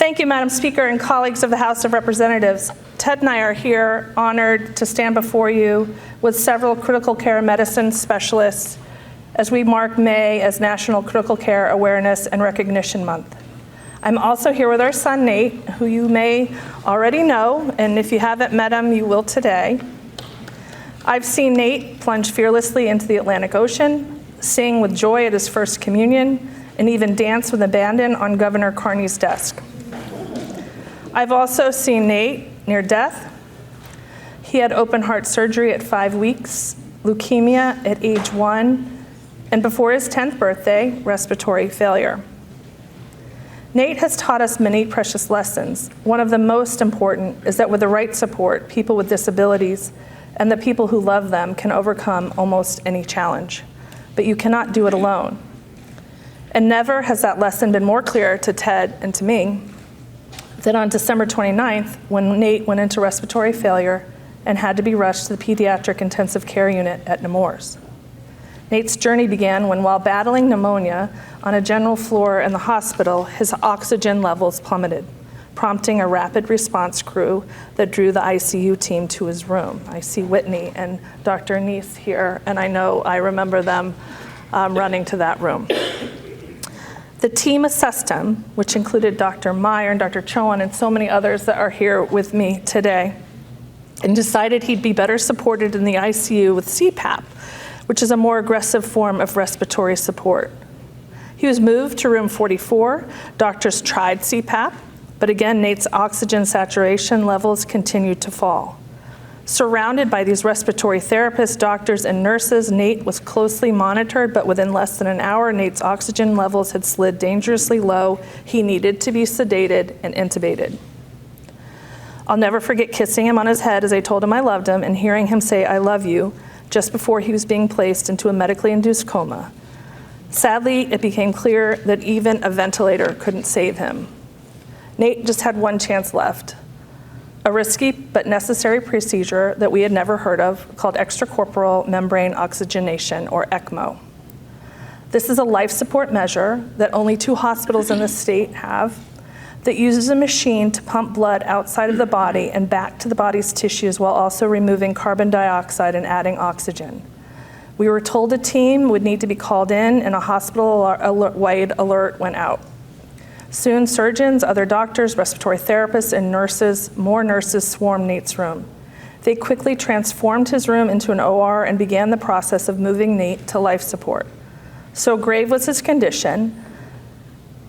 Thank you, Madam Speaker and colleagues of the House of Representatives. Ted and I are here honored to stand before you with several critical care medicine specialists as we mark May as National Critical Care Awareness and Recognition Month. I'm also here with our son, Nate, who you may already know, and if you haven't met him, you will today. I've seen Nate plunge fearlessly into the Atlantic Ocean, sing with joy at his first communion, and even dance with abandon on Governor Carney's desk. I've also seen Nate near death. He had open heart surgery at 5 weeks, leukemia at age 1, and before his 10th birthday, respiratory failure. Nate has taught us many precious lessons. One of the most important is that with the right support, people with disabilities and the people who love them can overcome almost any challenge. But you cannot do it alone. And never has that lesson been more clear to Ted and to me than on December 29th, when Nate went into respiratory failure and had to be rushed to the pediatric intensive care unit at Nemours. Nate's journey began when, while battling pneumonia on a general floor in the hospital, his oxygen levels plummeted, prompting a rapid response crew that drew the ICU team to his room. I see Whitney and Dr. Neese here, and I remember them running to that room. The team assessed him, which included Dr. Meyer and Dr. Chowan and so many others that are here with me today, and decided he'd be better supported in the ICU with CPAP, which is a more aggressive form of respiratory support. He was moved to room 44. Doctors tried CPAP, but again, Nate's oxygen saturation levels continued to fall. Surrounded by these respiratory therapists, doctors, and nurses, Nate was closely monitored, but within less than an hour, Nate's oxygen levels had slid dangerously low. He needed to be sedated and intubated. I'll never forget kissing him on his head as I told him I loved him and hearing him say, "I love you," just before he was being placed into a medically induced coma. Sadly, it became clear that even a ventilator couldn't save him. Nate just had one chance left. A risky but necessary procedure that we had never heard of called extracorporeal membrane oxygenation, or ECMO. This is a life support measure that only 2 hospitals in the state have that uses a machine to pump blood outside of the body and back to the body's tissues while also removing carbon dioxide and adding oxygen. We were told a team would need to be called in, and a hospital-wide alert went out. Soon, surgeons, other doctors, respiratory therapists, and more nurses swarmed Nate's room. They quickly transformed his room into an OR and began the process of moving Nate to life support. So grave was his condition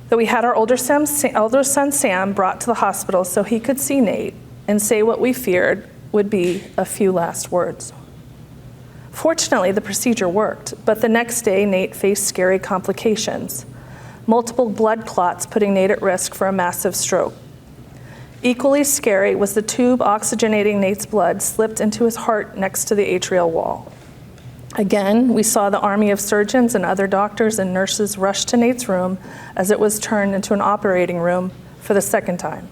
that we had our older son Sam brought to the hospital so he could see Nate and say what we feared would be a few last words. Fortunately, the procedure worked, but the next day, Nate faced scary complications. Multiple blood clots putting Nate at risk for a massive stroke. Equally scary was the tube oxygenating Nate's blood slipped into his heart next to the atrial wall. Again, we saw the army of surgeons and other doctors and nurses rush to Nate's room as it was turned into an operating room for the second time.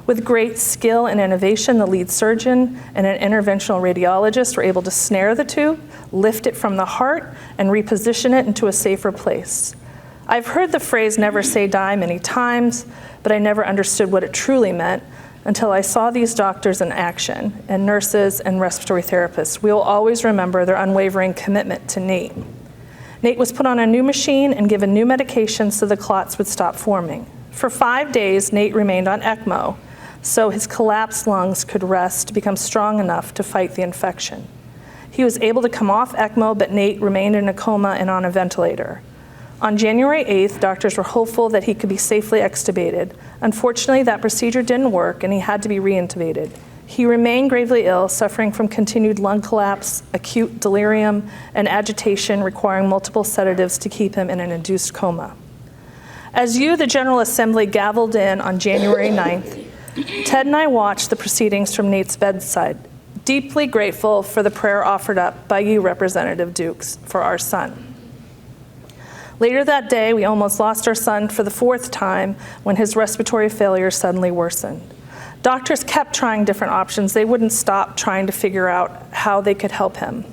With great skill and innovation, the lead surgeon and an interventional radiologist were able to snare the tube, lift it from the heart, and reposition it into a safer place. I've heard the phrase "never say die" many times, but I never understood what it truly meant until I saw these doctors in action, and nurses and respiratory therapists. We will always remember their unwavering commitment to Nate. Nate was put on a new machine and given new medication so the clots would stop forming. For 5 days, Nate remained on ECMO, so his collapsed lungs could rest to become strong enough to fight the infection. He was able to come off ECMO, but Nate remained in a coma and on a ventilator. On January 8th, doctors were hopeful that he could be safely extubated. Unfortunately, that procedure didn't work and he had to be reintubated. He remained gravely ill, suffering from continued lung collapse, acute delirium, and agitation requiring multiple sedatives to keep him in an induced coma. As you, the General Assembly, gavelled in on January 9th, Ted and I watched the proceedings from Nate's bedside, deeply grateful for the prayer offered up by you, Representative Dukes, for our son. Later that day, we almost lost our son for the 4th time when his respiratory failure suddenly worsened. Doctors kept trying different options. They wouldn't stop trying to figure out how they could help him.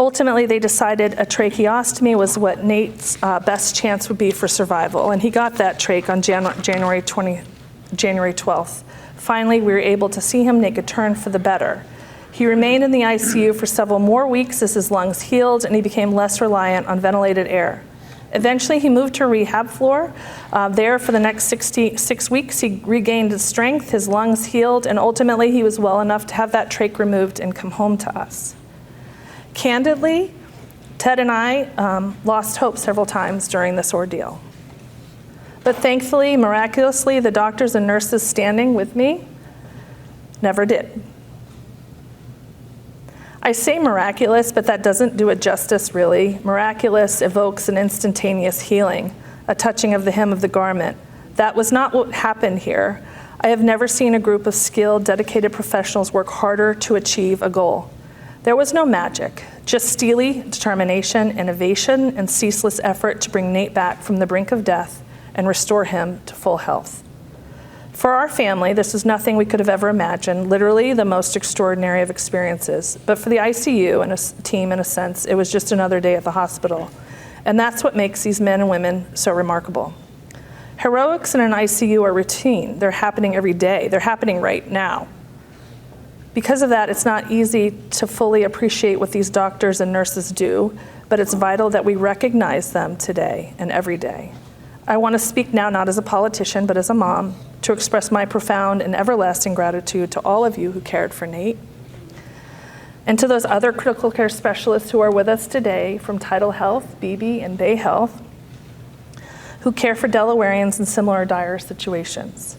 Ultimately, they decided a tracheostomy was what Nate's best chance would be for survival, and he got that trach on January 12th. Finally, we were able to see him make a turn for the better. He remained in the ICU for several more weeks as his lungs healed and he became less reliant on ventilated air. Eventually, he moved to a rehab floor. There, for the next 6 weeks, he regained his strength, his lungs healed, and ultimately, he was well enough to have that trach removed and come home to us. Candidly, Ted and I lost hope several times during this ordeal. But thankfully, miraculously, the doctors and nurses standing with me never did. I say miraculous, but that doesn't do it justice, really. Miraculous evokes an instantaneous healing, a touching of the hem of the garment. That was not what happened here. I have never seen a group of skilled, dedicated professionals work harder to achieve a goal. There was no magic, just steely determination, innovation, and ceaseless effort to bring Nate back from the brink of death and restore him to full health. For our family, this is nothing we could have ever imagined, literally the most extraordinary of experiences. But for the ICU and a team, in a sense, it was just another day at the hospital. And that's what makes these men and women so remarkable. Heroics in an ICU are routine. They're happening every day. They're happening right now. Because of that, it's not easy to fully appreciate what these doctors and nurses do, but it's vital that we recognize them today and every day. I want to speak now not as a politician, but as a mom, to express my profound and everlasting gratitude to all of you who cared for Nate, and to those other critical care specialists who are with us today from Tidal Health, Beebe, and Bay Health, who care for Delawareans in similar dire situations.